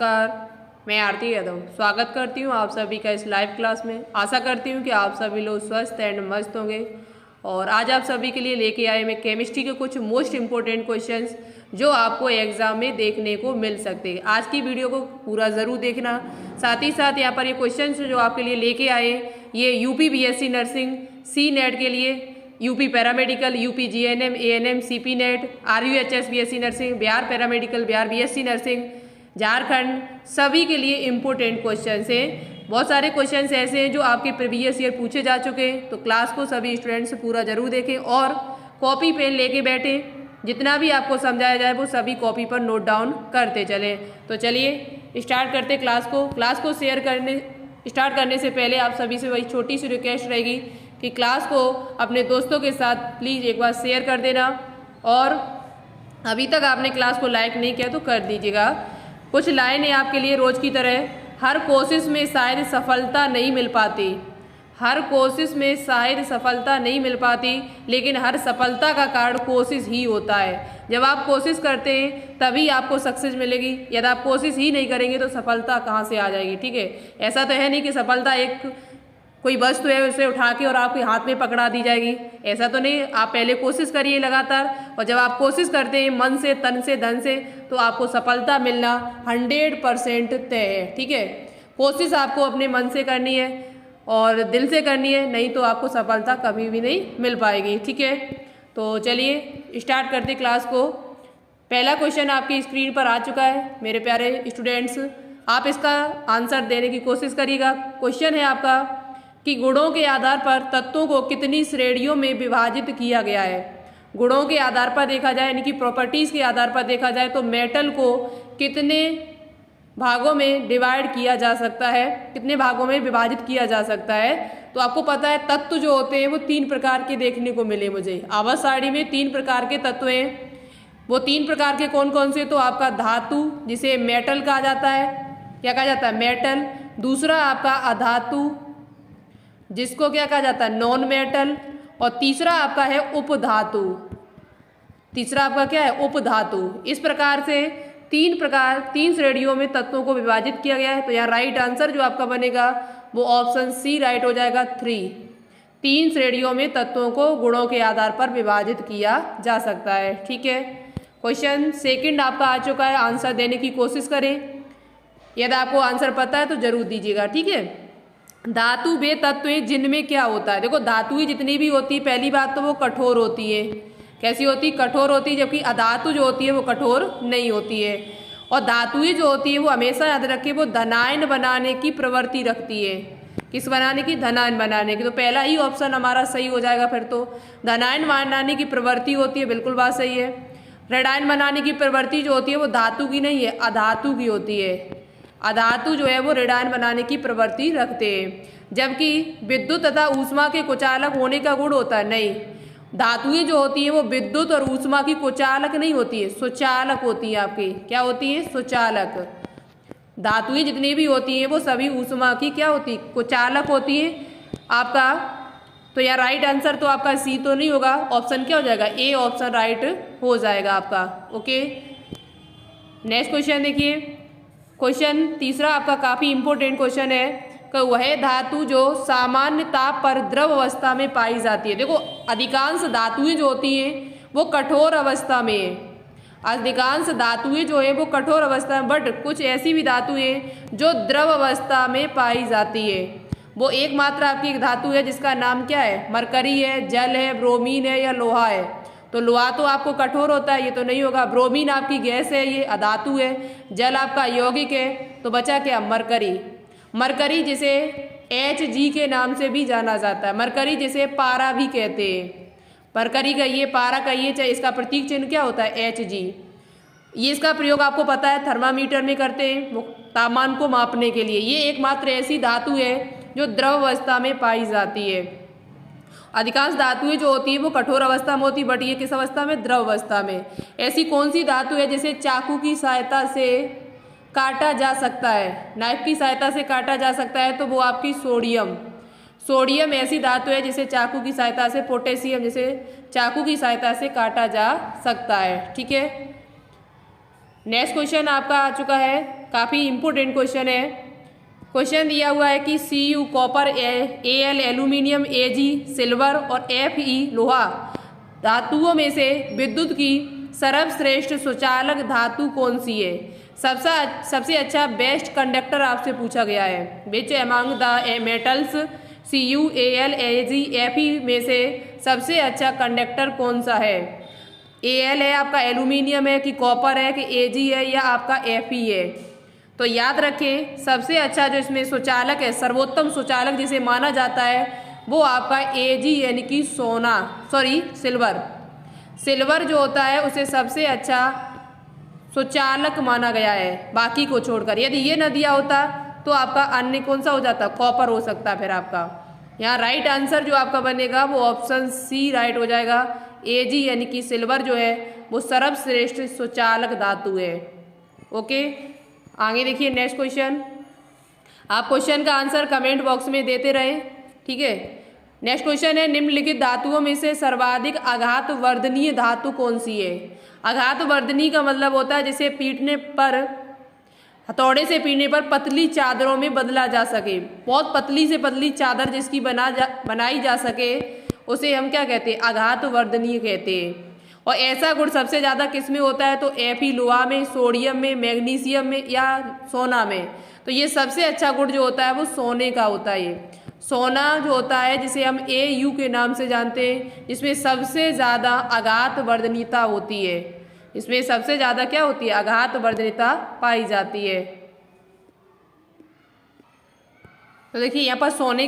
नमस्कार, मैं आरती यादव स्वागत करती हूँ आप सभी का इस लाइव क्लास में। आशा करती हूँ कि आप सभी लोग स्वस्थ एंड मस्त होंगे। और आज आप सभी के लिए लेके आए मैं केमिस्ट्री के कुछ मोस्ट इम्पोर्टेंट क्वेश्चंस जो आपको एग्जाम में देखने को मिल सकते हैं। आज की वीडियो को पूरा ज़रूर देखना। साथ ही साथ यहाँ पर ये क्वेश्चन जो आपके लिए लेके आए ये UP BSc nursing C NET के लिए, UP paramedical, UP GNM, ANM, CP NET, RUHS BSc nursing, Bihar paramedical, Bihar BSc nursing, Jharkhand, सभी के लिए इम्पोर्टेंट क्वेश्चन हैं। बहुत सारे क्वेश्चन ऐसे हैं जो आपके प्रीवियस ईयर पूछे जा चुके हैं। तो क्लास को सभी स्टूडेंट्स पूरा जरूर देखें और कॉपी पेन लेके बैठें। जितना भी आपको समझाया जाए वो सभी कॉपी पर नोट डाउन करते चलें। तो चलिए स्टार्ट करते क्लास को स्टार्ट करने से पहले आप सभी से वही छोटी सी रिक्वेस्ट रहेगी कि क्लास को अपने दोस्तों के साथ प्लीज़ एक बार शेयर कर देना। और अभी तक आपने क्लास को लाइक नहीं किया तो कर दीजिएगा। कुछ लाइनें आपके लिए रोज़ की तरह। हर कोशिश में शायद सफलता नहीं मिल पाती, हर कोशिश में शायद सफलता नहीं मिल पाती, लेकिन हर सफलता का कारण कोशिश ही होता है। जब आप कोशिश करते हैं तभी आपको सक्सेस मिलेगी। यदि आप कोशिश ही नहीं करेंगे तो सफलता कहाँ से आ जाएगी। ठीक है, ऐसा तो है नहीं कि सफलता एक कोई वस्तु है उसे उठा के और आपके हाथ में पकड़ा दी जाएगी, ऐसा तो नहीं। आप पहले कोशिश करिए लगातार, और जब आप कोशिश करते हैं मन से, तन से, धन से, तो आपको सफलता मिलना 100% तय है। ठीक है, कोशिश आपको अपने मन से करनी है और दिल से करनी है, नहीं तो आपको सफलता कभी भी नहीं मिल पाएगी। ठीक है, तो चलिए स्टार्ट करते क्लास को। पहला क्वेश्चन आपकी स्क्रीन पर आ चुका है मेरे प्यारे स्टूडेंट्स, आप इसका आंसर देने की कोशिश करिएगा। क्वेश्चन है आपका कि गुणों के आधार पर तत्वों को कितनी श्रेणियों में विभाजित किया गया है। गुणों के आधार पर देखा जाए, यानी कि प्रॉपर्टीज़ के आधार पर देखा जाए, तो मेटल को कितने भागों में डिवाइड किया जा सकता है, कितने भागों में विभाजित किया जा सकता है। तो आपको पता है तत्व जो होते हैं वो 3 प्रकार के देखने को मिले मुझे। आवर्त सारणी में 3 प्रकार के तत्व हैं। वो 3 प्रकार के कौन कौन से? तो आपका धातु, जिसे मेटल कहा जाता है। क्या कहा जाता है? मेटल। दूसरा आपका अधातु, जिसको क्या कहा जाता है? Non metal. और तीसरा आपका है उपधातु। तीसरा आपका क्या है? उपधातु। इस प्रकार से 3 श्रेणियों में तत्वों को विभाजित किया गया है। तो यहाँ राइट आंसर जो आपका बनेगा वो ऑप्शन सी राइट हो जाएगा, 3। 3 श्रेणियों में तत्वों को गुणों के आधार पर विभाजित किया जा सकता है। ठीक है, क्वेश्चन सेकंड आपका आ चुका है, आंसर देने की कोशिश करें। यदि आपको आंसर पता है तो जरूर दीजिएगा। ठीक है, धातु वे तत्व हैं जिनमें क्या होता है। देखो धातुएं जितनी भी होती है, पहली बात तो वो कठोर होती है। कैसी होती? कठोर होती है। जबकि अधातु जो होती है वो कठोर नहीं होती है। और धातुएं जो होती है वो हमेशा याद रखिए वो धनायन बनाने की प्रवृत्ति रखती है। किस बनाने की? धनायन बनाने की। तो पहला ही ऑप्शन हमारा सही हो जाएगा। फिर तो धनायन बनाने की प्रवृत्ति होती है, बिल्कुल बात सही है। ऋणायन बनाने की प्रवृत्ति जो होती है वो धातु की नहीं है, अधातु की होती है। अधातु जो है वो ऋणायन बनाने की प्रवृत्ति रखते हैं। जबकि विद्युत तथा ऊष्मा के कुचालक होने का गुण होता है, नहीं। धातुएं जो होती हैं वो विद्युत और ऊष्मा की कुचालक नहीं होती है, सुचालक होती हैं। आपकी क्या होती है? सुचालक। धातुएं जितनी भी होती हैं वो सभी ऊष्मा की क्या होती है? कुचालक होती है आपका। तो यहाँ राइट आंसर तो आपका सी तो नहीं होगा, ऑप्शन क्या हो जाएगा? ए ऑप्शन राइट हो जाएगा आपका। ओके, नेक्स्ट क्वेश्चन देखिए। क्वेश्चन तीसरा आपका काफ़ी इंपॉर्टेंट क्वेश्चन है कि वह धातु जो सामान्य ताप पर द्रव अवस्था में पाई जाती है। देखो अधिकांश धातुएं जो होती हैं वो कठोर अवस्था में है। अधिकांश धातुएं जो है वो कठोर अवस्था में, बट कुछ ऐसी भी धातुएं जो द्रव अवस्था में पाई जाती है। वो एकमात्र आपकी एक धातु है जिसका नाम क्या है? मरकरी है, जल है, ब्रोमीन है या लोहा है। तो लोहा तो आपको कठोर होता है, ये तो नहीं होगा। ब्रोमीन आपकी गैस है, ये अधातु है। जल आपका यौगिक है। तो बचा क्या? मरकरी। मरकरी जिसे Hg के नाम से भी जाना जाता है। मरकरी जिसे पारा भी कहते हैं। मरकरी कहिए, पारा कहिए, चाहे इसका प्रतीक चिन्ह क्या होता है? Hg। ये इसका प्रयोग आपको पता है थर्मामीटर में करते हैं तापमान को मापने के लिए। ये एकमात्र ऐसी धातु है जो द्रव अवस्था में पाई जाती है। अधिकांश धातुएं जो होती है वो कठोर अवस्था में होती है, बट ये किस अवस्था में? द्रव अवस्था में। ऐसी कौन सी धातु है जिसे चाकू की सहायता से काटा जा सकता है, नाइफ की सहायता से काटा जा सकता है? तो वो आपकी सोडियम। सोडियम ऐसी धातु है जिसे चाकू की सहायता से, पोटेशियम जिसे चाकू की सहायता से काटा जा सकता है। ठीक है, नेक्स्ट क्वेश्चन आपका आ चुका है काफ़ी इम्पोर्टेंट क्वेश्चन है। क्वेश्चन दिया हुआ है कि Cu copper, Al aluminium, Ag silver और Fe लोहा धातुओं में से विद्युत की सर्वश्रेष्ठ सुचालक धातु कौन सी है? सबसे अच्छा बेस्ट कंडक्टर आपसे पूछा गया है। Which among the metals Cu, Al, Ag, Fe में से सबसे अच्छा कंडक्टर कौन सा है? Al है आपका एल्यूमिनियम है कि कॉपर है कि Ag है या आपका Fe है? तो याद रखें सबसे अच्छा जो इसमें सुचालक है, सर्वोत्तम सुचालक जिसे माना जाता है वो आपका Ag यानी कि सिल्वर। सिल्वर जो होता है उसे सबसे अच्छा सुचालक माना गया है बाकी को छोड़कर। यदि ये न दिया होता तो आपका अन्य कौन सा हो जाता? कॉपर हो सकता फिर आपका। यहाँ राइट आंसर जो आपका बनेगा वो ऑप्शन सी राइट हो जाएगा। Ag यानी कि सिल्वर जो है वो सर्वश्रेष्ठ सुचालक धातु है। ओके, आगे देखिए नेक्स्ट क्वेश्चन। आप क्वेश्चन का आंसर कमेंट बॉक्स में देते रहें, ठीक है। नेक्स्ट क्वेश्चन है निम्नलिखित धातुओं में से सर्वाधिक आघात वर्धनीय धातु कौन सी है? आघात वर्धनीय का मतलब होता है जिसे पीटने पर, हथौड़े से पीटने पर पतली चादरों में बदला जा सके। बहुत पतली से पतली चादर जिसकी बनाई जा सके उसे हम क्या कहते हैं? आघात वर्धनीय कहते हैं। और ऐसा गुण सबसे ज़्यादा किस में होता है? तो Fe लोहा में, सोडियम में, मैग्नीशियम में या सोना में। तो ये सबसे अच्छा गुण जो होता है वो सोने का होता है। ये सोना जो होता है जिसे हम Au के नाम से जानते हैं, जिसमें सबसे ज़्यादा आघात वर्धनीयता होती है। इसमें सबसे ज़्यादा क्या होती है? आघात वर्धनीयता पाई जाती है। तो देखिए यहाँ पर सोने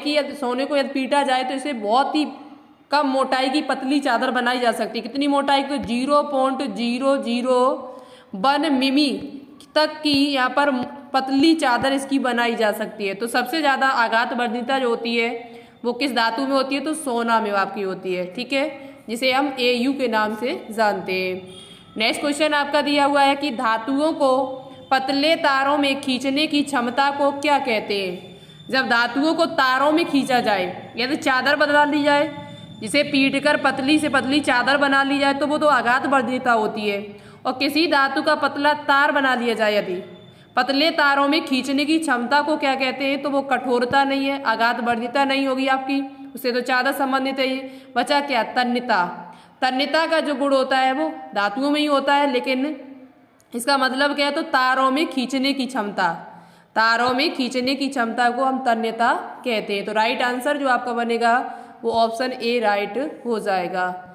को यदि पीटा जाए तो इसे बहुत ही कम मोटाई की पतली चादर बनाई जा सकती है। कितनी मोटाई? तो 0.001 मिमी तक की यहाँ पर पतली चादर इसकी बनाई जा सकती है। तो सबसे ज़्यादा आघात वर्धनीयता जो होती है वो किस धातु में होती है? तो सोना में आपकी होती है, ठीक है, जिसे हम Au के नाम से जानते हैं। नेक्स्ट क्वेश्चन आपका दिया हुआ है कि धातुओं को पतले तारों में खींचने की क्षमता को क्या कहते हैं? जब धातुओं को तारों में खींचा जाए या तो चादर बदला ली जाए, जिसे पीटकर पतली से पतली चादर बना ली जाए तो वो तो आघात वर्धनीयता होती है। और किसी धातु का पतला तार बना लिया जाए यदि पतले तारों में खींचने की क्षमता को क्या कहते हैं? तो वो कठोरता नहीं है, आघात वर्धनीयता नहीं होगी आपकी, उससे तो चादर संबंधित है। ये बचा क्या? तन्यता। तन्यता का जो गुण होता है वो धातुओं में ही होता है, लेकिन इसका मतलब क्या है? तो तारों में खींचने की क्षमता, तारों में खींचने की क्षमता को हम तन्यता कहते हैं। तो राइट आंसर जो आपका बनेगा वो ऑप्शन ए राइट हो जाएगा।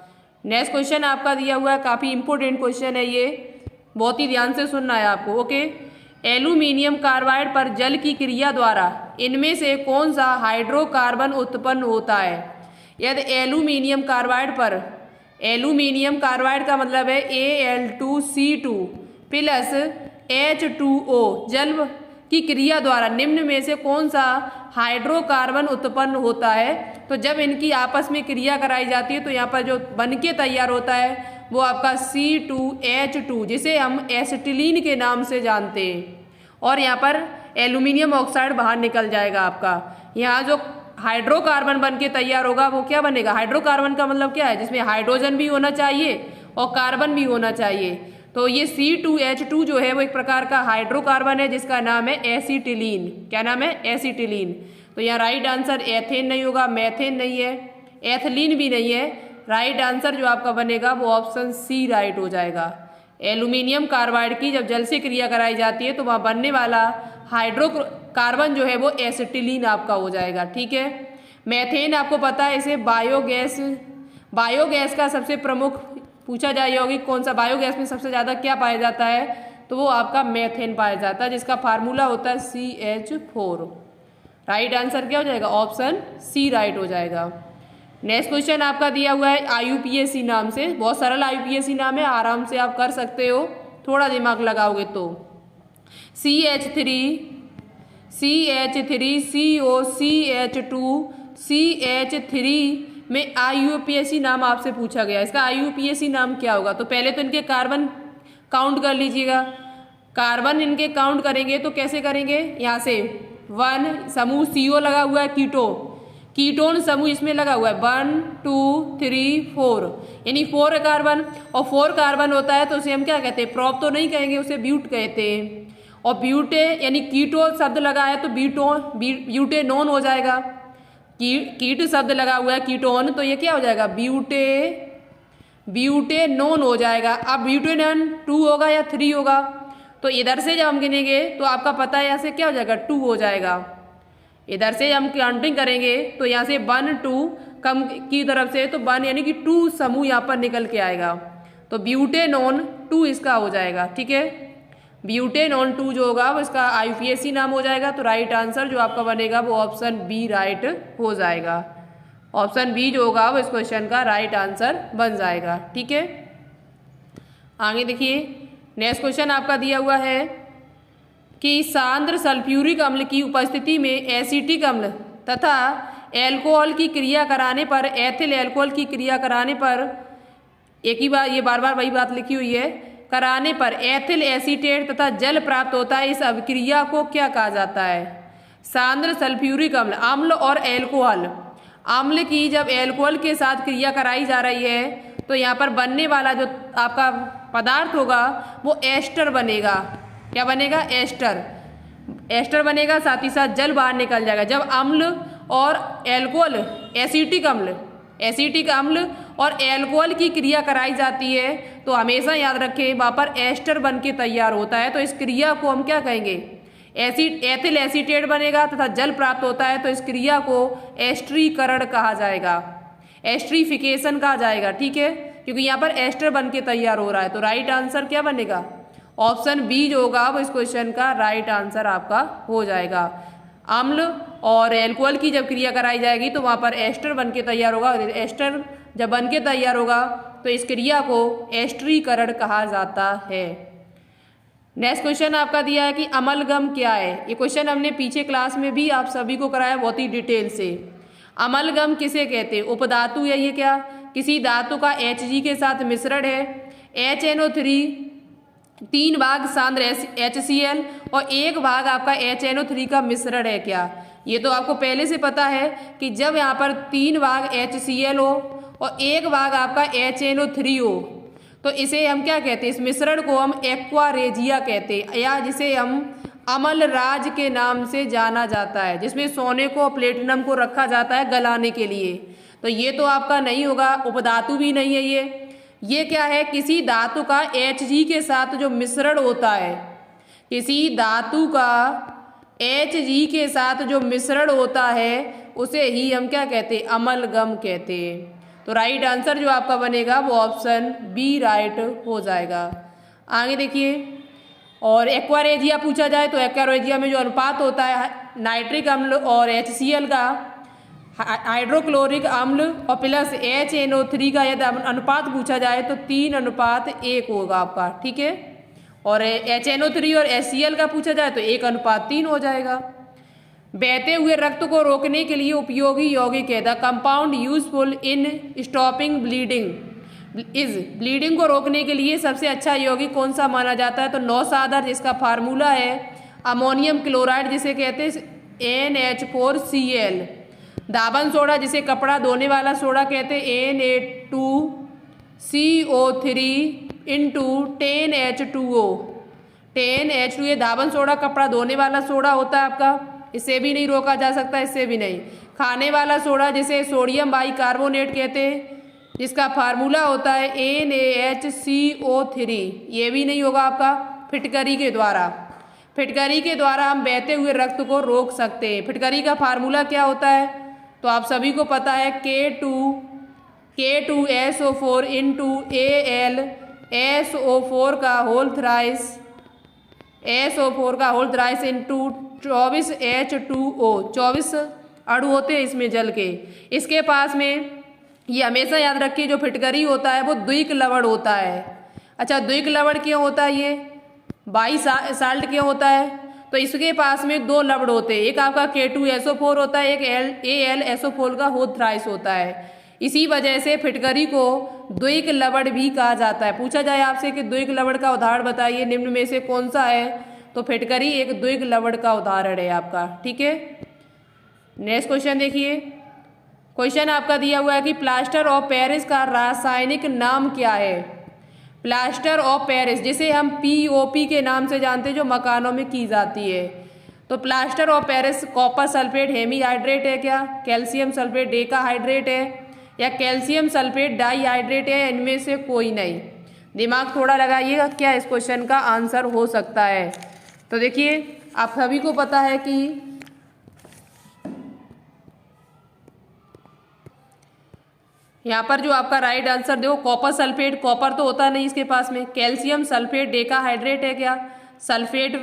नेक्स्ट क्वेश्चन आपका दिया हुआ है, काफ़ी इंपॉर्टेंट क्वेश्चन है ये, बहुत ही ध्यान से सुनना है आपको। ओके, एल्यूमिनियम कार्बाइड पर जल की क्रिया द्वारा इनमें से कौन सा हाइड्रोकार्बन उत्पन्न होता है? यदि एल्यूमिनियम कार्बाइड का मतलब है Al2C2 प्लस H2O जल की क्रिया द्वारा निम्न में से कौन सा हाइड्रोकार्बन उत्पन्न होता है? तो जब इनकी आपस में क्रिया कराई जाती है तो यहाँ पर जो बन के तैयार होता है वो आपका C2H2 जिसे हम एसिटिलीन के नाम से जानते हैं। और यहाँ पर एल्यूमिनियम ऑक्साइड बाहर निकल जाएगा आपका। यहाँ जो हाइड्रोकार्बन बन के तैयार होगा वो क्या बनेगा? हाइड्रोकार्बन का मतलब क्या है? जिसमें हाइड्रोजन भी होना चाहिए और कार्बन भी होना चाहिए। तो ये C2H2 जो है वो एक प्रकार का हाइड्रोकार्बन है जिसका नाम है एसिटिलीन। क्या नाम है? एसिटिलीन। तो यहाँ राइट आंसर एथेन नहीं होगा, मैथेन नहीं है, एथिलीन भी नहीं है। राइट आंसर जो आपका बनेगा वो ऑप्शन सी राइट हो जाएगा। एल्यूमिनियम कार्बाइड की जब जल से क्रिया कराई जाती है तो वहाँ बनने वाला हाइड्रोकार्बन जो है वो एसिटिलीन आपका हो जाएगा, ठीक है। मैथेन आपको पता है, इसे बायोगैस का सबसे प्रमुख पूछा जाए होगी कौन सा बायोगैस में सबसे ज़्यादा क्या पाया जाता है? तो वो आपका मैथेन पाया जाता है जिसका फार्मूला होता है CH4। राइट आंसर क्या हो जाएगा? ऑप्शन सी राइट हो जाएगा। नेक्स्ट क्वेश्चन आपका दिया हुआ है IUPAC नाम से, बहुत सरल IUPAC नाम है, आराम से आप कर सकते हो थोड़ा दिमाग लगाओगे तो। CH3COCH2CH3 में IUPAC नाम आपसे पूछा गया, इसका IUPAC नाम क्या होगा? तो पहले तो इनके कार्बन काउंट कर लीजिएगा। कार्बन इनके काउंट करेंगे तो कैसे करेंगे? यहाँ से 1 समूह CO लगा हुआ है, कीटोन समूह इसमें लगा हुआ है 1 2 3 4, यानी 4 कार्बन, और 4 कार्बन होता है तो उसे हम क्या कहते हैं? प्रोप तो नहीं कहेंगे, उसे ब्यूट कहते हैं। और ब्यूटे यानी कीटो शब्द लगा है तो ब्यूटेनोन हो जाएगा। कीट शब्द लगा हुआ है कीटोन, तो ये क्या हो जाएगा ब्यूटेनोन हो जाएगा। अब ब्यूटेनोन 2 होगा या 3 होगा, तो इधर से जब हम गिनेंगे तो आपका पता है यहाँ से क्या हो जाएगा 2 हो जाएगा। इधर से हम काउंटिंग करेंगे तो यहाँ से 1 2 कम की तरफ से तो 1 यानी कि 2 समूह यहाँ पर निकल के आएगा, तो ब्यूटेनोन 2 इसका हो जाएगा। ठीक है, ब्यूटेनोन 2 जो होगा वो इसका IUPAC नाम हो जाएगा। तो राइट आंसर जो आपका बनेगा वो ऑप्शन बी राइट हो जाएगा। ऑप्शन बी जो होगा वो इस क्वेश्चन का राइट आंसर बन जाएगा। ठीक है, आगे देखिए नेक्स्ट क्वेश्चन आपका दिया हुआ है कि सांद्र सल्फ्यूरिक अम्ल की उपस्थिति में एसिटिक अम्ल तथा एल्कोहल की क्रिया कराने पर एथिल एल्कोहल की क्रिया कराने पर, एक ही बार ये बार बार वही बात लिखी हुई है, कराने पर एथिल एसीटेट तथा जल प्राप्त होता है। इस अभिक्रिया को क्या कहा जाता है? सांद्र सल्फ्यूरिक अम्ल, अम्ल और एल्कोहल, अम्ल की जब एल्कोहल के साथ क्रिया कराई जा रही है तो यहाँ पर बनने वाला जो आपका पदार्थ होगा वो एस्टर बनेगा। क्या बनेगा? एस्टर बनेगा, साथ ही साथ जल बाहर निकल जाएगा। जब अम्ल और एल्कोहल, एसिटिक अम्ल और एल्कोहल की क्रिया कराई जाती है तो हमेशा याद रखें वहाँ पर एस्टर बन के तैयार होता है। तो इस क्रिया को हम क्या कहेंगे? एथिल एसीटेट बनेगा तथा जल प्राप्त होता है तो इस क्रिया को एस्ट्रीकरण कहा जाएगा, एस्ट्रीफिकेशन कहा जाएगा। ठीक है, क्योंकि यहाँ पर एस्टर बन के तैयार हो रहा है। तो राइट आंसर क्या बनेगा? ऑप्शन बी जो होगा वो इस क्वेश्चन का राइट आंसर आपका हो जाएगा। अम्ल और एल्कोहल की जब क्रिया कराई जाएगी तो वहाँ पर एस्टर बन के तैयार होगा। एस्टर जब बन के तैयार होगा तो इस क्रिया को एस्ट्रीकरण कहा जाता है। नेक्स्ट क्वेश्चन आपका दिया है कि अमलगम क्या है। ये क्वेश्चन हमने पीछे क्लास में भी आप सभी को कराया बहुत ही डिटेल से। अमलगम किसे कहते हैं? उपधातु है ये क्या? किसी धातु का Hg के साथ मिश्रण है। HNO3 3 भाग सांद्र HCl और 1 भाग आपका HNO3 का मिश्रण है क्या? ये तो आपको पहले से पता है कि जब यहाँ पर 3 भाग HCl हो और 1 भाग आपका HNO3 हो तो इसे हम क्या कहते हैं? इस मिश्रण को हम एक्वा रेजिया कहते हैं, या जिसे हम अमल राज के नाम से जाना जाता है, जिसमें सोने को प्लेटिनम को रखा जाता है गलाने के लिए। तो ये तो आपका नहीं होगा, उपधातु भी नहीं है ये क्या है? किसी धातु का Hg के साथ जो मिश्रण होता है, किसी धातु का Hg के साथ जो मिश्रण होता है उसे ही हम क्या कहते हैं? अमलगम कहते हैं। तो राइट आंसर जो आपका बनेगा वो ऑप्शन बी राइट हो जाएगा। आगे देखिए, और एक्वारेजिया पूछा जाए तो एक्वारेजिया में जो अनुपात होता है नाइट्रिक अम्ल और HCl का, हाइड्रोक्लोरिक अम्ल और प्लस HNO3 का यदि अनुपात पूछा जाए तो 3:1 होगा आपका। ठीक है, और HNO3 और HCl का पूछा जाए तो 1:3 हो जाएगा। बहते हुए रक्त को रोकने के लिए उपयोगी यौगिक है। The compound useful in stopping bleeding को रोकने के लिए सबसे अच्छा यौगिक कौन सा माना जाता है? तो नौसादर, जिसका फार्मूला है अमोनियम क्लोराइड जिसे कहते हैं NH4Cl। दाबन सोडा जिसे कपड़ा धोने वाला सोडा कहते हैं Na2CO3 इंटू 10H2O। 10H2 ये दाबन सोडा कपड़ा धोने वाला सोडा होता है आपका, इससे भी नहीं रोका जा सकता, इससे भी नहीं। खाने वाला सोडा जिसे सोडियम बाइकार्बोनेट कहते हैं, जिसका फार्मूला होता है NaHCO3, ये भी नहीं होगा आपका। फिटकरी के द्वारा हम बहते हुए रक्त को रोक सकते हैं। फिटकरी का फार्मूला क्या होता है? तो आप सभी को पता है K2SO4 इंटू AlSO4 का होल थ्राइस इंटू 24H2O। 24 अणु होते हैं इसमें जल के। इसके पास में ये हमेशा याद रखिए जो फिटकरी होता है वो द्विक लवण होता है। अच्छा, द्विक लवण क्यों होता है? ये बाई साल्ट क्यों होता है? तो इसके पास में 2 लवण होते हैं, एक आपका K2SO4 होता है, एक AlSO4 का होल थ्राइस होता है। इसी वजह से फिटकरी को द्विक लवण भी कहा जाता है। पूछा जाए आपसे कि द्विक लवण का उदाहरण बताइए, निम्न में से कौन सा है? तो फिटकरी एक द्विक लवण का उदाहरण है आपका। ठीक है, नेक्स्ट क्वेश्चन देखिए। क्वेश्चन आपका दिया हुआ है कि प्लास्टर ऑफ पेरिस का रासायनिक नाम क्या है? प्लास्टर ऑफ पेरिस, जिसे हम POP के नाम से जानते हैं, जो मकानों में की जाती है। तो plaster of Paris copper sulphate hemihydrate है क्या, कैल्शियम सल्फेट डेकाहाइड्रेट है, या कैल्शियम सल्फेट डाईहाइड्रेट है? इनमें से कोई नहीं। दिमाग थोड़ा लगाइएगा, क्या इस क्वेश्चन का आंसर हो सकता है। तो देखिए, आप सभी को पता है कि यहाँ पर जो आपका राइट आंसर देखो, कॉपर सल्फेट, कॉपर तो होता नहीं इसके पास में। कैल्शियम सल्फेट डेकाहाइड्रेट है क्या, सल्फेट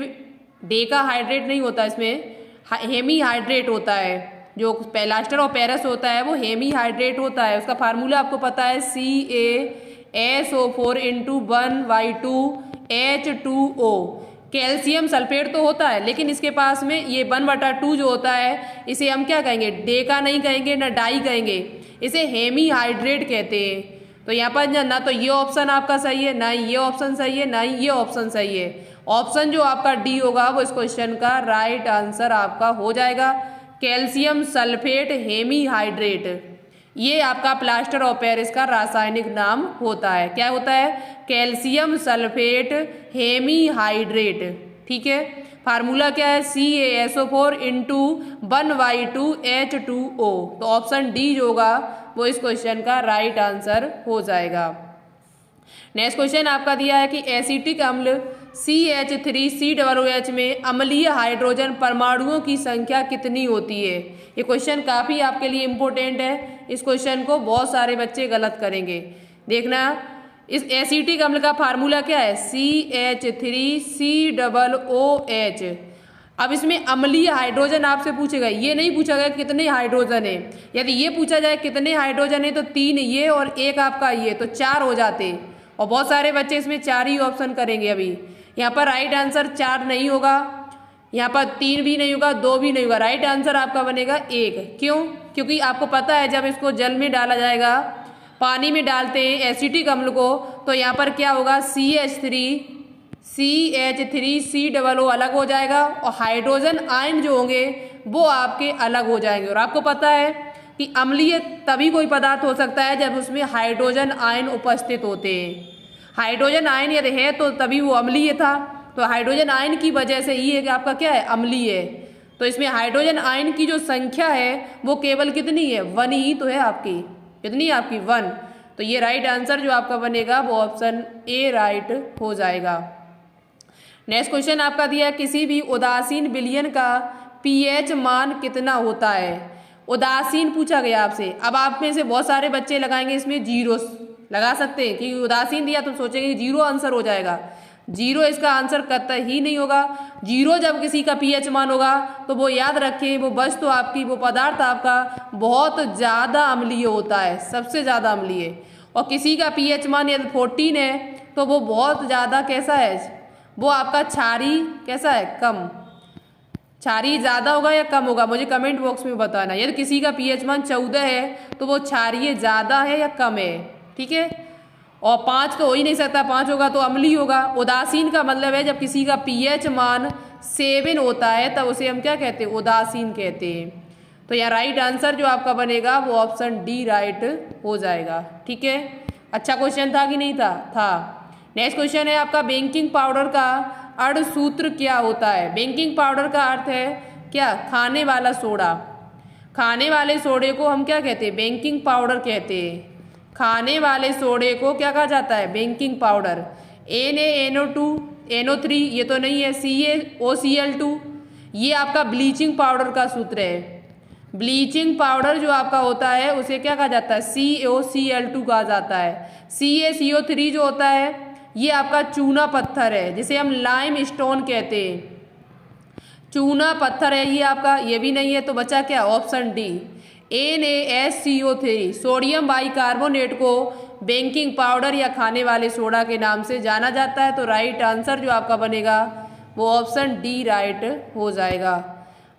डेकाहाइड्रेट नहीं होता, इसमें हेमीहाइड्रेट होता है। जो प्लास्टर ऑफ पेरिस होता है वो हेमीहाइड्रेट होता है। उसका फार्मूला आपको पता है CaSO4 × 1/2H2O। कैल्शियम सल्फेट तो होता है, लेकिन इसके पास में ये 1/2 जो होता है, इसे हम क्या कहेंगे, डेका नहीं कहेंगे ना डाई कहेंगे, इसे हेमीहाइड्रेट कहते हैं। तो यहाँ पर ना तो ये ऑप्शन आपका सही है, ना ही ये ऑप्शन सही है, ना ही ये ऑप्शन सही है। ऑप्शन जो आपका डी होगा वो इस क्वेश्चन का राइट आंसर आपका हो जाएगा। कैल्शियम सल्फेट हेमीहाइड्रेट, ये आपका प्लास्टर ऑफ पेरिस का रासायनिक नाम होता है। क्या होता है, कैल्शियम सल्फेट हेमीहाइड्रेट। ठीक है, फार्मूला क्या है, CaSO4 × 1/2H2O। तो ऑप्शन डी जो होगा वो इस क्वेश्चन का राइट आंसर हो जाएगा। नेक्स्ट क्वेश्चन आपका दिया है कि एसिटिक अम्ल CH3COOH में अम्लीय हाइड्रोजन परमाणुओं की संख्या कितनी होती है। ये क्वेश्चन काफ़ी आपके लिए इम्पोर्टेंट है। इस क्वेश्चन को बहुत सारे बच्चे गलत करेंगे। देखना, इस एसिटिक अम्ल का फार्मूला क्या है, CH3COOH। अब इसमें अम्लीय हाइड्रोजन आपसे पूछेगा, ये नहीं पूछा गया कितने हाइड्रोजन है। यदि ये पूछा जाए कितने हाइड्रोजन है तो 3 ये और 1 आपका ये, तो 4 हो जाते। और बहुत सारे बच्चे इसमें 4 ही ऑप्शन करेंगे। अभी यहाँ पर राइट आंसर 4 नहीं होगा, यहाँ पर 3 भी नहीं होगा, 2 भी नहीं होगा। राइट आंसर आपका बनेगा 1। क्यों? क्योंकि आपको पता है जब इसको जल में डाला जाएगा, पानी में डालते हैं एसिटिक अम्ल को, तो यहाँ पर क्या होगा, CH3COO अलग हो जाएगा और हाइड्रोजन आयन जो होंगे वो आपके अलग हो जाएंगे। और आपको पता है कि अम्लीय तभी कोई पदार्थ हो सकता है जब उसमें हाइड्रोजन आयन उपस्थित होते हैं। हाइड्रोजन आयन यदि है तो तभी वो अम्लीय था। तो हाइड्रोजन आयन की वजह से ये है कि आपका क्या है, अम्लीय है। तो इसमें हाइड्रोजन आयन की जो संख्या है वो केवल कितनी है, 1 ही तो है आपकी। कितनी है आपकी, 1। तो ये राइट आंसर जो आपका बनेगा वो ऑप्शन ए राइट हो जाएगा। नेक्स्ट क्वेश्चन आपका दिया है, किसी भी उदासीन विलयन का pH मान कितना होता है। उदासीन पूछा गया आपसे। अब आप में से बहुत सारे बच्चे लगाएंगे इसमें 0 लगा सकते हैं, क्योंकि उदासीन दिया तो सोचेंगे 0 आंसर हो जाएगा। 0 इसका आंसर कतई ही नहीं होगा। 0 जब किसी का pH मान होगा तो वो याद रखें, वो वस्तु आपकी, वो पदार्थ आपका बहुत ज़्यादा अम्लीय होता है, सबसे ज़्यादा अम्लीय। और किसी का pH मान यदि 14 है तो वो बहुत ज़्यादा कैसा है, वो आपका क्षारी कैसा है, कम। क्षारी ज़्यादा होगा या कम होगा, मुझे कमेंट बॉक्स में बताना। यदि किसी का pH मान 14 है तो वो क्षारीय ज़्यादा है या कम है। ठीक है, और 5 तो हो ही नहीं सकता, 5 होगा तो अम्लीय होगा। उदासीन का मतलब है जब किसी का pH मान 7 होता है तब उसे हम क्या कहते हैं, उदासीन कहते हैं। तो यहाँ राइट आंसर जो आपका बनेगा वो ऑप्शन डी राइट हो जाएगा। ठीक है, अच्छा क्वेश्चन था कि नहीं था। नेक्स्ट क्वेश्चन है आपका, बेकिंग पाउडर का अर्ध सूत्र क्या होता है। बेकिंग पाउडर का अर्थ है क्या, खाने वाला सोडा। खाने वाले सोडे को हम क्या कहते हैं, बेकिंग पाउडर कहते हैं। खाने वाले सोडे को क्या कहा जाता है, बेकिंग पाउडर। NaNO2 NO3 ये तो नहीं है, CaOCl2 ये आपका ब्लीचिंग पाउडर का सूत्र है। ब्लीचिंग पाउडर जो आपका होता है उसे क्या कहा जाता है, CaOCl2 कहा जाता है। CaCO3 जो होता है ये आपका चूना पत्थर है, जिसे हम लाइम स्टोन कहते हैं। चूना पत्थर है ये आपका, ये भी नहीं है तो बचा क्या, option D NaSCO3 sodium bicarbonate को बेकिंग पाउडर या खाने वाले सोडा के नाम से जाना जाता है। तो राइट आंसर जो आपका बनेगा वो ऑप्शन डी राइट हो जाएगा।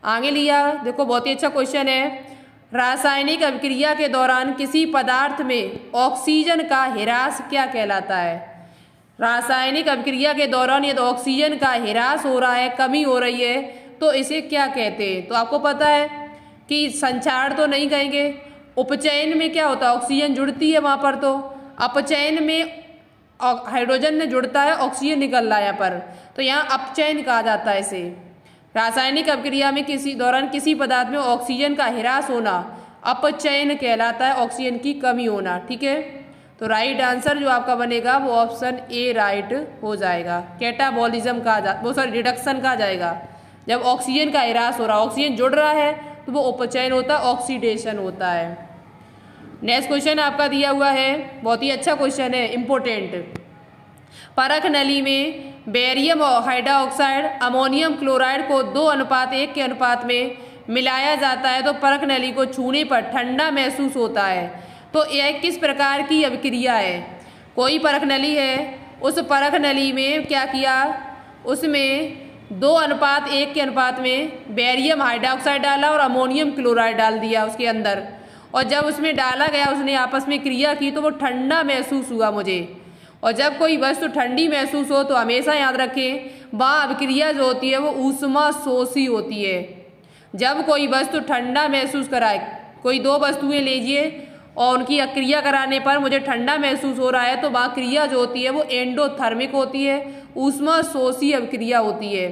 आगे लिया, देखो बहुत ही अच्छा क्वेश्चन है। रासायनिक अभिक्रिया के दौरान किसी पदार्थ में ऑक्सीजन का ह्रास क्या कहलाता है। रासायनिक अभिक्रिया के दौरान यदि ऑक्सीजन का ह्रास हो रहा है, कमी हो रही है, तो इसे क्या कहते हैं। तो आपको पता है कि संचार तो नहीं कहेंगे। उपचयन में क्या होता है, ऑक्सीजन जुड़ती है वहाँ पर, तो अपचयन में हाइड्रोजन ने जुड़ता है, ऑक्सीजन निकल रहा है यहाँ पर, तो यहाँ अपचयन कहा जाता है इसे। रासायनिक अभिक्रिया में किसी दौरान किसी पदार्थ में ऑक्सीजन का ह्रास होना अपचयन कहलाता है, ऑक्सीजन की कमी होना। ठीक है, तो राइट आंसर जो आपका बनेगा वो ऑप्शन ए राइट हो जाएगा। कैटाबॉलिज्म कहा वो सॉरी रिडक्शन कहा जाएगा। जब ऑक्सीजन का ह्रास हो रहा है, ऑक्सीजन जुड़ रहा है तो वो उपचयन होता है, ऑक्सीडेशन होता है। नेक्स्ट क्वेश्चन आपका दिया हुआ है, बहुत ही अच्छा क्वेश्चन है, इंपॉर्टेंट। परख नली में बेरियम हाइड्रोक्साइड अमोनियम क्लोराइड को 2:1 के अनुपात में मिलाया जाता है तो परख नली को छूने पर ठंडा महसूस होता है। तो यह किस प्रकार की अभिक्रिया है? कोई परख नली है, उस परख नली में क्या किया, उसमें 2:1 के अनुपात में बेरियम हाइड्रोक्साइड डाला और अमोनियम क्लोराइड डाल दिया उसके अंदर, और जब उसमें डाला गया, उसने आपस में क्रिया की तो वो ठंडा महसूस हुआ मुझे। और जब कोई वस्तु ठंडी महसूस हो तो हमेशा याद रखें वह अभिक्रिया जो होती है वो ऊष्मा शोषी होती है। जब कोई वस्तु ठंडा महसूस कराए, कोई दो वस्तुएं लीजिए और उनकी क्रिया कराने पर मुझे ठंडा महसूस हो रहा है, तो वह क्रिया जो होती है वो एंडोथर्मिक होती है, ऊष्मा शोषी अभिक्रिया होती है।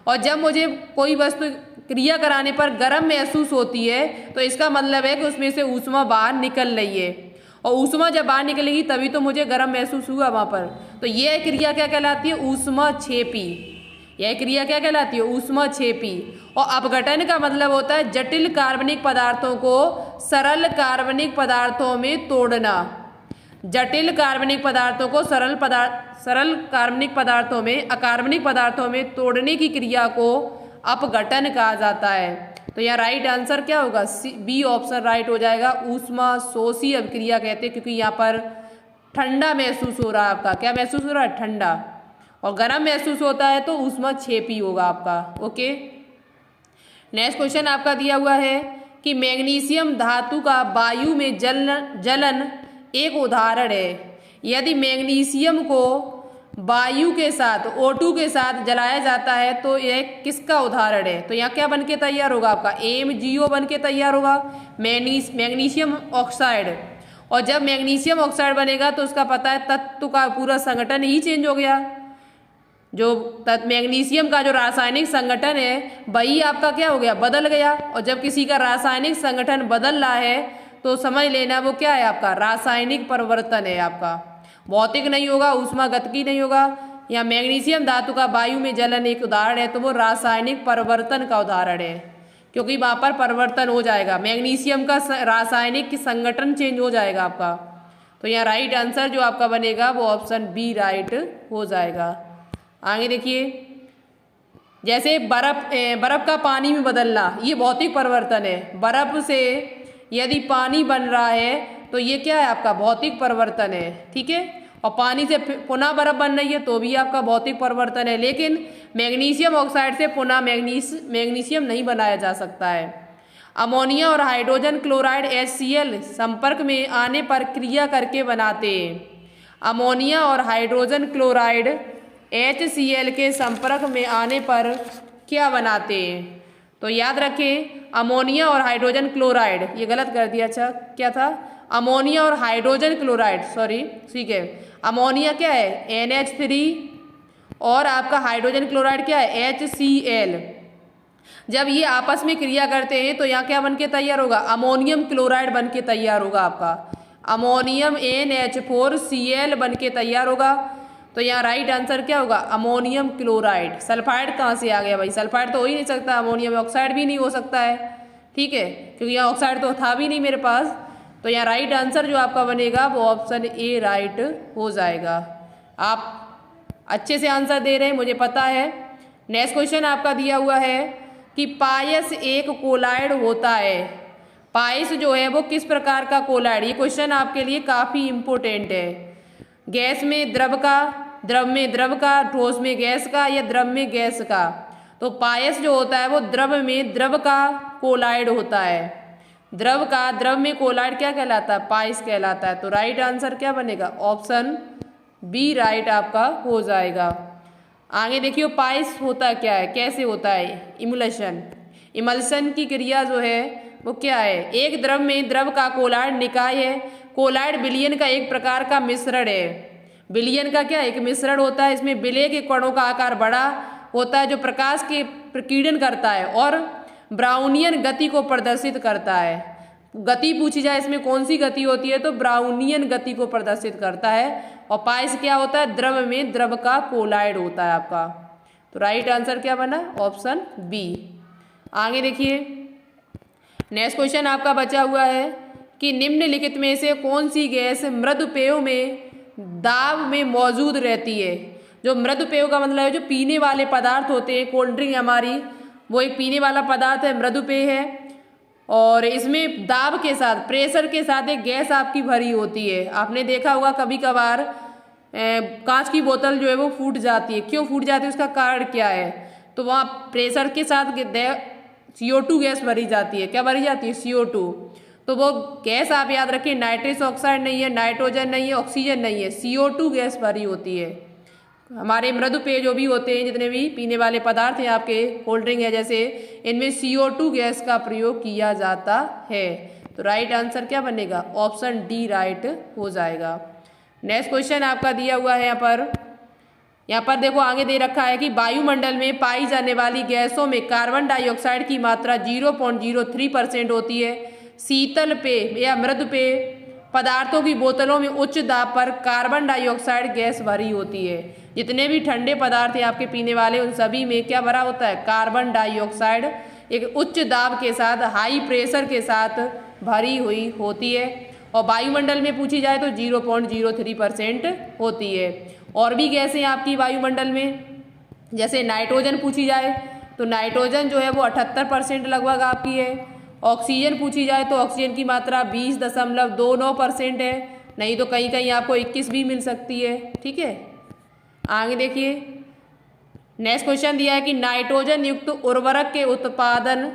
और जब मुझे कोई वस्तु क्रिया कराने पर गर्म महसूस होती है तो इसका मतलब है कि उसमें से ऊष्मा बाहर निकल रही है, और ऊष्मा जब बाहर निकलेगी तभी तो मुझे गर्म महसूस हुआ वहाँ पर। तो यह क्रिया क्या कहलाती है? ऊष्माक्षेपी। यह क्रिया क्या कहलाती है? ऊष्माक्षेपी। और अपघटन का मतलब होता है जटिल कार्बनिक पदार्थों को सरल कार्बनिक पदार्थों में तोड़ना। जटिल कार्बनिक पदार्थों को सरल कार्बनिक पदार्थों में अकार्बनिक पदार्थों में तोड़ने की क्रिया को अपघटन कहा जाता है। तो यहाँ राइट आंसर क्या होगा? बी ऑप्शन राइट हो जाएगा। ऊष्मा शोषी अभिक्रिया कहते हैं क्योंकि यहाँ पर ठंडा महसूस हो रहा है आपका। क्या महसूस हो रहा है? ठंडा। और गर्म महसूस होता है तो ऊष्माक्षेपी होगा आपका। ओके, नेक्स्ट क्वेश्चन आपका दिया हुआ है कि मैग्नीशियम धातु का वायु में जलन एक उदाहरण है। यदि मैग्नीशियम को वायु के साथ O2 के साथ जलाया जाता है तो यह किसका उदाहरण है? तो यहाँ क्या बन के तैयार होगा आपका? MgO बन के तैयार होगा, मैग्नीशियम ऑक्साइड। और जब मैग्नीशियम ऑक्साइड बनेगा तो उसका पता है तत्व का पूरा संगठन ही चेंज हो गया। जो मैग्नीशियम का जो रासायनिक संगठन है वही आपका क्या हो गया? बदल गया। और जब किसी का रासायनिक संगठन बदल रहा है तो समझ लेना वो क्या है आपका? रासायनिक परिवर्तन है आपका। भौतिक नहीं होगा, ऊष्मागतिकी नहीं होगा। यहाँ मैग्नीशियम धातु का वायु में जलन एक उदाहरण है तो वो रासायनिक परिवर्तन का उदाहरण है, क्योंकि वहाँ पर परिवर्तन हो जाएगा, मैग्नीशियम का रासायनिक संगठन चेंज हो जाएगा आपका। तो यहाँ राइट आंसर जो आपका बनेगा वो ऑप्शन बी राइट हो जाएगा। आगे देखिए, जैसे बर्फ का पानी में बदलना, ये भौतिक परिवर्तन है। बर्फ से यदि पानी बन रहा है तो ये क्या है आपका? भौतिक परिवर्तन है। ठीक है, और पानी से पुनः बर्फ बन रही है तो भी आपका भौतिक परिवर्तन है। लेकिन मैग्नीशियम ऑक्साइड से पुनः मैग्नीशियम नहीं बनाया जा सकता है। अमोनिया और हाइड्रोजन क्लोराइड HCl संपर्क में आने पर क्रिया करके बनाते हैं। अमोनिया और हाइड्रोजन क्लोराइड HCl के संपर्क में आने पर क्या बनाते हैं? तो याद रखें, अमोनिया और हाइड्रोजन क्लोराइड, ये गलत कर दिया। अच्छा, क्या था? अमोनिया और हाइड्रोजन क्लोराइड, सॉरी, ठीक है। अमोनिया क्या है? NH3 और आपका हाइड्रोजन क्लोराइड क्या है? HCl। जब ये आपस में क्रिया करते हैं तो यहाँ क्या बन के तैयार होगा? अमोनियम क्लोराइड बन के तैयार होगा आपका। अमोनियम NH4Cl बन के तैयार होगा। तो यहाँ राइट आंसर क्या होगा? Ammonium chloride. सल्फाइड कहाँ से आ गया भाई? सल्फाइड तो हो ही नहीं सकता, अमोनियम ऑक्साइड भी नहीं हो सकता है। ठीक है, क्योंकि यहाँ ऑक्साइड तो था भी नहीं मेरे पास। तो यहाँ राइट आंसर जो आपका बनेगा वो ऑप्शन ए राइट हो जाएगा। आप अच्छे से आंसर दे रहे हैं, मुझे पता है। नेक्स्ट क्वेश्चन आपका दिया हुआ है कि पायस एक कोलाइड होता है। पायस जो है वो किस प्रकार का कोलाइड? ये क्वेश्चन आपके लिए काफ़ी इम्पोर्टेंट है। गैस में द्रव का, द्रव में द्रव का, ठोस में गैस का, या द्रव में गैस का? तो पायस जो होता है वो द्रव में द्रव का कोलाइड होता है। द्रव का द्रव में कोलाइड क्या कहलाता है? पायस कहलाता है। तो राइट आंसर क्या बनेगा? ऑप्शन बी राइट आपका हो जाएगा। आगे देखिए, पायस होता क्या है, कैसे होता है? इमल्शन। इमल्शन की क्रिया जो है वो क्या है? एक द्रव में द्रव का कोलाइड निकाय है। कोलाइड विलयन का एक प्रकार का मिश्रण है। विलयन का क्या एक मिश्रण होता है, इसमें विलय के कणों का आकार बड़ा होता है जो प्रकाश के प्रकीर्णन करता है और ब्राउनियन गति को प्रदर्शित करता है। गति पूछी जाए इसमें कौन सी गति होती है तो ब्राउनियन गति को प्रदर्शित करता है। और पाइस क्या होता है, द्रव में द्रव का कोलाइड होता है आपका। तो राइट आंसर क्या बना, ऑप्शन बी। आगे देखिए नेक्स्ट क्वेश्चन आपका बचा हुआ है कि निम्नलिखित में से कौन सी गैस मृदु पेयों में दाब में मौजूद रहती है। जो मृदु पेयों का मतलब है जो पीने वाले पदार्थ होते हैं, कोल्ड ड्रिंक हमारी वो एक पीने वाला पदार्थ है, मृदु पेय है। और इसमें दाब के साथ प्रेशर के साथ एक गैस आपकी भरी होती है। आपने देखा होगा कभी कभार कांच की बोतल जो है वो फूट जाती है, क्यों फूट जाती है उसका कारण क्या है, तो वहाँ प्रेशर के साथ CO2 गैस भरी जाती है। क्या भरी जाती है, CO2। तो वो गैस आप याद रखिए नाइट्रस ऑक्साइड नहीं है, नाइट्रोजन नहीं है, ऑक्सीजन नहीं है, CO2 गैस भरी होती है। हमारे मृदु पेय जो भी होते हैं, जितने भी पीने वाले पदार्थ हैं आपके, कोल्ड ड्रिंक है जैसे, इनमें CO2 गैस का प्रयोग किया जाता है। तो राइट आंसर क्या बनेगा, ऑप्शन डी राइट हो जाएगा। नेक्स्ट क्वेश्चन आपका दिया हुआ है यहाँ पर देखो आगे दे रखा है कि वायुमंडल में पाई जाने वाली गैसों में कार्बन डाइऑक्साइड की मात्रा 0.03% होती है। शीतल पेय या मृदु पेय पदार्थों की बोतलों में उच्च दाब पर कार्बन डाइऑक्साइड गैस भरी होती है। जितने भी ठंडे पदार्थ हैं आपके पीने वाले, उन सभी में क्या भरा होता है, कार्बन डाइऑक्साइड एक उच्च दाब के साथ, हाई प्रेशर के साथ भरी हुई होती है। और वायुमंडल में पूछी जाए तो 0.03% होती है। और भी गैसें आपकी वायुमंडल में, जैसे नाइट्रोजन पूछी जाए तो नाइट्रोजन जो है वो 78% लगभग आपकी है। ऑक्सीजन पूछी जाए तो ऑक्सीजन की मात्रा 20.29% है, नहीं तो कहीं कहीं आपको 21 भी मिल सकती है। ठीक है, आगे देखिए नेक्स्ट क्वेश्चन दिया है कि नाइट्रोजन युक्त उर्वरक के उत्पादन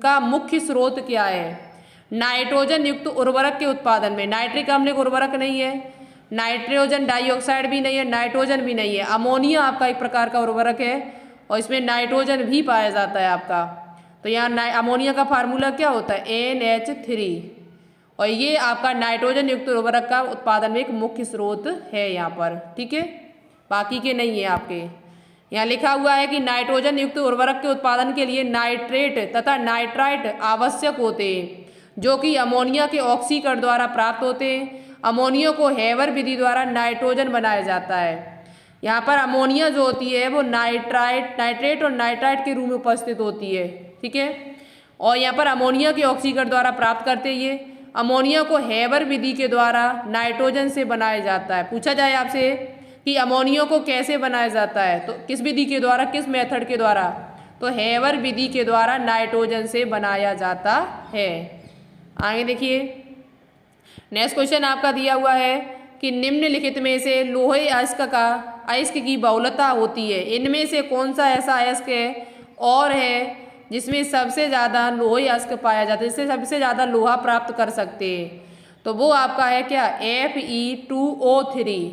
का मुख्य स्रोत क्या है। नाइट्रोजन युक्त उर्वरक के उत्पादन में नाइट्रिक अम्ल एक उर्वरक नहीं है, नाइट्रोजन डाइऑक्साइड भी नहीं है, नाइट्रोजन भी नहीं है। अमोनिया आपका एक प्रकार का उर्वरक है और इसमें नाइट्रोजन भी पाया जाता है आपका। तो यहाँ अमोनिया का फार्मूला क्या होता है, NH3। और ये आपका नाइट्रोजन युक्त उर्वरक का उत्पादन में एक मुख्य स्रोत है यहाँ पर। ठीक है, बाकी के नहीं है आपके। यहाँ लिखा हुआ है कि नाइट्रोजन युक्त उर्वरक के उत्पादन के लिए नाइट्रेट तथा नाइट्राइट आवश्यक होते हैं, जो कि अमोनिया के ऑक्सीकरण द्वारा प्राप्त होते हैं। अमोनिया को हेवर विधि द्वारा नाइट्रोजन बनाया जाता है। यहाँ पर अमोनिया जो होती है वो नाइट्रेट और नाइट्राइट के रूप में उपस्थित होती है। ठीक है, और यहाँ पर अमोनिया के ऑक्सीकरण द्वारा प्राप्त करते हैं। ये अमोनिया को हेवर विधि के द्वारा नाइट्रोजन से बनाया जाता है। पूछा जाए आपसे कि अमोनिया को कैसे बनाया जाता है, तो किस विधि के द्वारा, किस मेथड के द्वारा, तो हेवर विधि के द्वारा नाइट्रोजन से बनाया जाता है। आगे देखिए नेक्स्ट क्वेश्चन आपका दिया हुआ है कि निम्नलिखित में से लोहे अयस्क की बहुलता होती है। इनमें से कौन सा ऐसा अयस्क है और है जिसमें सबसे ज़्यादा लोहे अयस्क पाया जाता है, जिससे सबसे ज़्यादा लोहा प्राप्त कर सकते हैं, तो वो आपका है क्या, Fe2O3।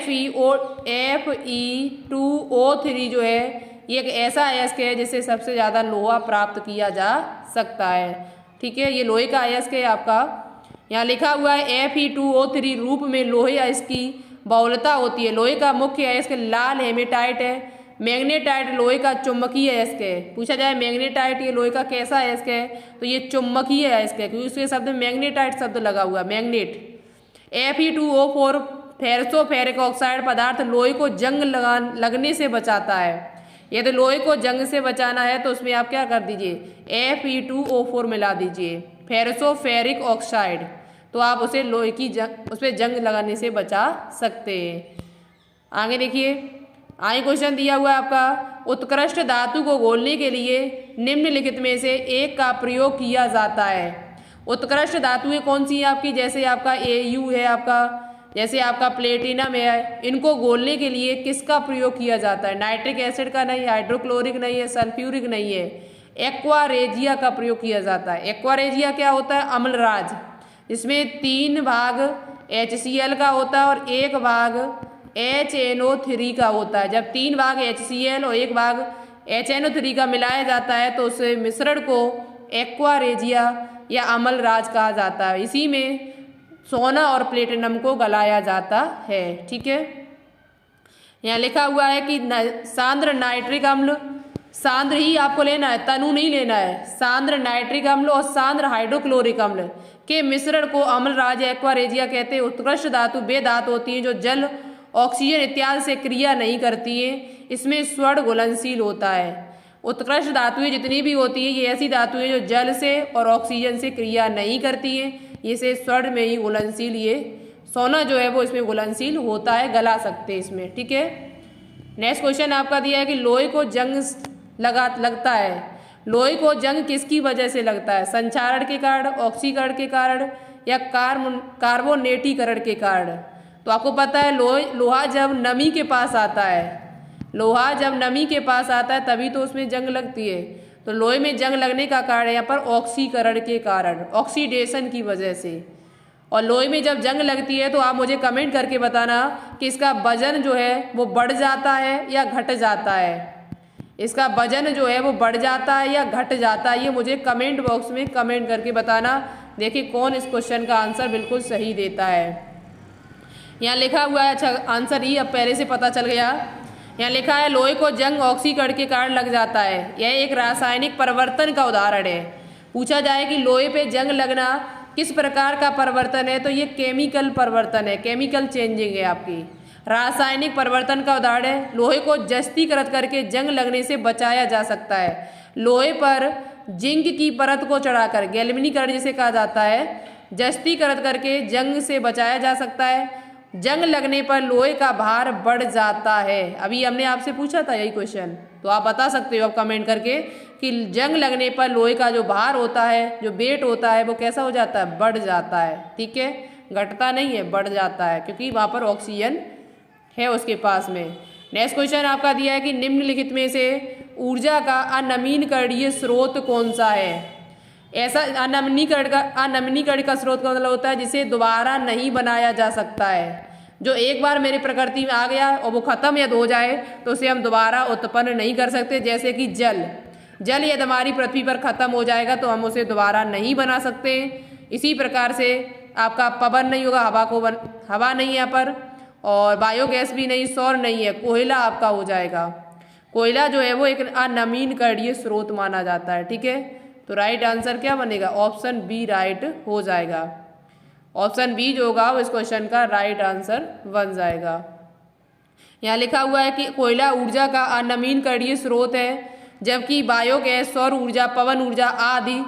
Fe2O3 जो है ये एक ऐसा अयस्क है जिससे सबसे ज़्यादा लोहा प्राप्त किया जा सकता है। ठीक है, ये लोहे का अयस्क है आपका। यहाँ लिखा हुआ है Fe2O3 रूप में लोहे अयस्क की बहुलता होती है। लोहे का मुख्य अयस्क लाल हेमेटाइट है। मैग्नेटाइट लोहे का चुंबकीय अयस्क है। पूछा जाए मैग्नेटाइट ये लोहे का कैसा अयस्क है, तो ये चुंबकीय अयस्क है, क्योंकि उसके शब्द में मैग्नेटाइट शब्द लगा हुआ है, मैग्नेट। Fe2O4 फेरसो फेरिक ऑक्साइड पदार्थ लोहे को जंग लगने से बचाता है। यदि लोहे को जंग से बचाना है तो उसमें आप क्या कर दीजिए, Fe2O4 मिला दीजिए, फेरसो फेरिक ऑक्साइड, तो आप उसे लोहे की उस पर जंग लगाने से बचा सकते हैं। आगे देखिए आगे क्वेश्चन दिया हुआ है आपका, उत्कृष्ट धातु को घोलने के लिए निम्नलिखित में से एक का प्रयोग किया जाता है। उत्कृष्ट धातुएं कौन सी है आपकी, जैसे आपका Au है आपका, जैसे आपका प्लेटिनम है, इनको घोलने के लिए किसका प्रयोग किया जाता है, नाइट्रिक एसिड का नहीं, हाइड्रोक्लोरिक नहीं है, सल्फ्यूरिक नहीं है, एक्वा रेजिया का प्रयोग किया जाता है। एक्वा रेजिया क्या होता है, अम्लराज, इसमें 3 भाग HCl का होता है और 1 भाग HNO3 का होता है। जब 3 भाग HCl और 1 भाग HNO3 का मिलाया जाता है तो उस मिश्रण को एक्वा रेजिया या अम्लराज कहा जाता है। इसी में सोना और प्लेटिनम को गलाया जाता है। ठीक है, यहाँ लिखा हुआ है कि सांद्र नाइट्रिक अम्ल, सांद्र ही आपको लेना है, तनु नहीं लेना है। सांद्र नाइट्रिक अम्ल और सांद्र हाइड्रोक्लोरिक अम्ल के मिश्रण को अम्ल राज एक्वारेजिया कहते हैं। उत्कृष्ट धातु वे धातु होती हैं जो जल, ऑक्सीजन इत्यादि से क्रिया नहीं करती है, इसमें स्वर्ण घुलनशील होता है। उत्कृष्ट धातुएं जितनी भी होती है ये ऐसी धातुएं जो जल से और ऑक्सीजन से क्रिया नहीं करती हैं, इसे स्वर्ण में ही घुलनशील, ये सोना जो है वो इसमें घुलनशील होता है, गला सकते हैं इसमें। ठीक है, नेक्स्ट क्वेश्चन आपका दिया है कि लोहे को जंग लगता है। लोहे को जंग किसकी वजह से लगता है? संक्षारण के कारण, ऑक्सीकरण के कारण या कार्बोनेटीकरण के कारण। तो आपको पता है लोहा जब नमी के पास आता है, लोहा जब नमी के पास आता है तभी तो उसमें जंग लगती है। तो लोहे में जंग लगने का कारण यहाँ पर ऑक्सीकरण के कारण, ऑक्सीडेशन की वजह से। और लोहे में जब जंग लगती है तो आप मुझे कमेंट करके बताना कि इसका वजन जो है वो बढ़ जाता है या घट जाता है। इसका वजन जो है वो बढ़ जाता है या घट जाता है, ये मुझे कमेंट बॉक्स में कमेंट करके बताना। देखिए कौन इस क्वेश्चन का आंसर बिल्कुल सही देता है। यहाँ लिखा हुआ है, अच्छा आंसर ही अब पहले से पता चल गया। यहाँ लिखा है लोहे को जंग ऑक्सीकरण के कारण लग जाता है, यह एक रासायनिक परिवर्तन का उदाहरण है। पूछा जाए कि लोहे पे जंग लगना किस प्रकार का परिवर्तन है, तो ये केमिकल परिवर्तन है, केमिकल चेंजिंग है आपकी। रासायनिक परिवर्तन का उदाहरण है। लोहे को जस्तीकृत करके जंग लगने से बचाया जा सकता है। लोहे पर जिंक की परत को चढ़ाकर, गैल्वेनीकरण जिसे कहा जाता है, जस्तीकृत करके जंग से बचाया जा सकता है। जंग लगने पर लोहे का भार बढ़ जाता है। अभी हमने आपसे पूछा था यही क्वेश्चन, तो आप बता सकते हो अब कमेंट करके कि जंग लगने पर लोहे का जो भार होता है, जो वेट होता है, वो कैसा हो जाता है? बढ़ जाता है। ठीक है, घटता नहीं है, बढ़ जाता है, क्योंकि वहाँ पर ऑक्सीजन है उसके पास में। नेक्स्ट क्वेश्चन आपका दिया है कि निम्नलिखित में से ऊर्जा का अनमीनीकरणीय स्रोत कौन सा है? ऐसा अनमीनीकरण का स्रोत का मतलब होता है जिसे दोबारा नहीं बनाया जा सकता है। जो एक बार मेरी प्रकृति में आ गया और वो खत्म यदि हो जाए तो उसे हम दोबारा उत्पन्न नहीं कर सकते। जैसे कि जल यदि हमारी पृथ्वी पर खत्म हो जाएगा तो हम उसे दोबारा नहीं बना सकते। इसी प्रकार से आपका पवन नहीं होगा, हवा नहीं है यहाँ पर, और बायोगैस भी नहीं, सौर नहीं है, कोयला आपका हो जाएगा। कोयला जो है वो एक अनमीनीकरणीय स्रोत माना जाता है। ठीक है, तो राइट आंसर क्या बनेगा? ऑप्शन बी राइट हो जाएगा। ऑप्शन बी जो होगा वो इस क्वेश्चन का राइट आंसर बन जाएगा। यहाँ लिखा हुआ है कि कोयला ऊर्जा का अनमीनीकरणीय स्रोत है, जबकि बायोगैस, सौर ऊर्जा, पवन ऊर्जा आदि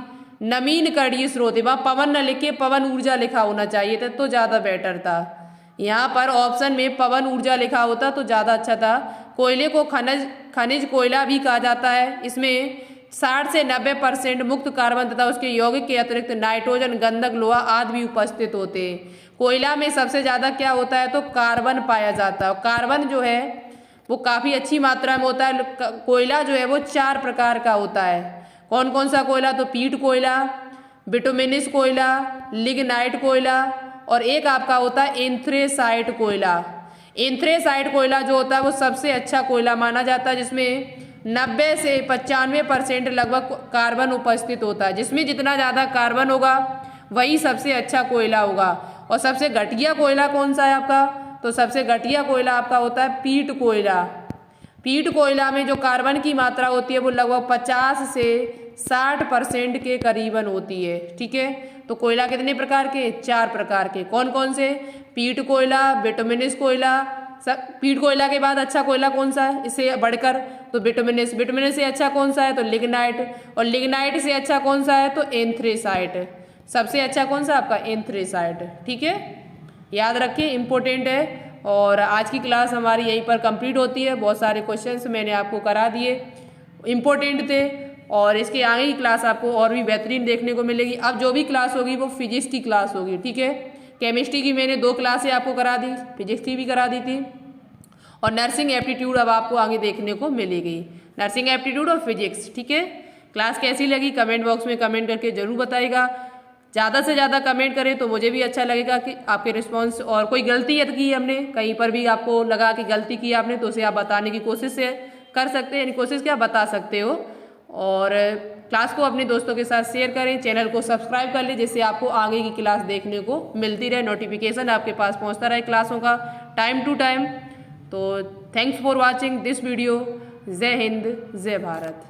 नमीनकरणीय स्रोत है। वहाँ पवन न लिखे, पवन ऊर्जा लिखा होना चाहिए था तो ज़्यादा बेटर था। यहाँ पर ऑप्शन में पवन ऊर्जा लिखा होता तो ज़्यादा अच्छा था। कोयले को खनिज कोयला भी कहा जाता है। इसमें 60 से 90% मुक्त कार्बन तथा उसके यौगिक के अतिरिक्त नाइट्रोजन, गंधक, लोहा आदि भी उपस्थित होते हैं। कोयला में सबसे ज़्यादा क्या होता है? तो कार्बन पाया जाता है। कार्बन जो है वो काफ़ी अच्छी मात्रा में होता है। कोयला जो है वो 4 प्रकार का होता है। कौन कौन सा कोयला? तो पीट कोयला, बिटुमिनस कोयला, लिग्नाइट कोयला, और एक आपका होता है एंथ्रेसाइट कोयला। एंथ्रेसाइट कोयला जो होता है वो सबसे अच्छा कोयला माना जाता है, जिसमें 90 से 95% लगभग कार्बन उपस्थित होता है। जिसमें जितना ज़्यादा कार्बन होगा वही सबसे अच्छा कोयला होगा। और सबसे घटिया कोयला कौन सा है आपका? तो सबसे घटिया कोयला आपका होता है पीट कोयला। पीट कोयला में जो कार्बन की मात्रा होती है वो लगभग 50 से 60% के करीबन होती है। ठीक है, तो कोयला कितने प्रकार के? 4 प्रकार के। कौन कौन से? पीट कोयला, बिटुमिनस कोयला। पीट कोयला के बाद अच्छा कोयला कौन सा है इससे बढ़कर? तो बिटुमिनस। बिटुमिनस से अच्छा कौन सा है? तो लिग्नाइट। और लिग्नाइट से अच्छा कौन सा है? तो एंथ्रेसाइट। सबसे अच्छा कौन सा आपका? एंथ्रेसाइट। ठीक है, याद रखिए, इम्पोर्टेंट है। और आज की क्लास हमारी यहीं पर कंप्लीट होती है। बहुत सारे क्वेश्चंस मैंने आपको करा दिए, इम्पोर्टेंट थे, और इसके आगे की क्लास आपको और भी बेहतरीन देखने को मिलेगी। अब जो भी क्लास होगी वो फिजिक्स की क्लास होगी। ठीक है, केमिस्ट्री की मैंने 2 क्लासें आपको करा दी, फिजिक्स की भी करा दी थी, और नर्सिंग एप्टीट्यूड अब आपको आगे देखने को मिलेगी। नर्सिंग एप्टीट्यूड और फिजिक्स। ठीक है, क्लास कैसी लगी कमेंट बॉक्स में कमेंट करके ज़रूर बताइएगा। ज़्यादा से ज़्यादा कमेंट करें तो मुझे भी अच्छा लगेगा कि आपके रिस्पॉन्स, और कोई गलती यदि की हमने, कहीं पर भी आपको लगा कि गलती की आपने, तो उसे आप बताने की कोशिश से कर सकते हैं, यानी कोशिश क्या बता सकते हो। और क्लास को अपने दोस्तों के साथ शेयर करें, चैनल को सब्सक्राइब कर लें जिससे आपको आगे की क्लास देखने को मिलती रहे, नोटिफिकेशन आपके पास पहुंचता रहे क्लासों का टाइम टू टाइम। तो thanks for watching this video. जय हिंद, जय भारत।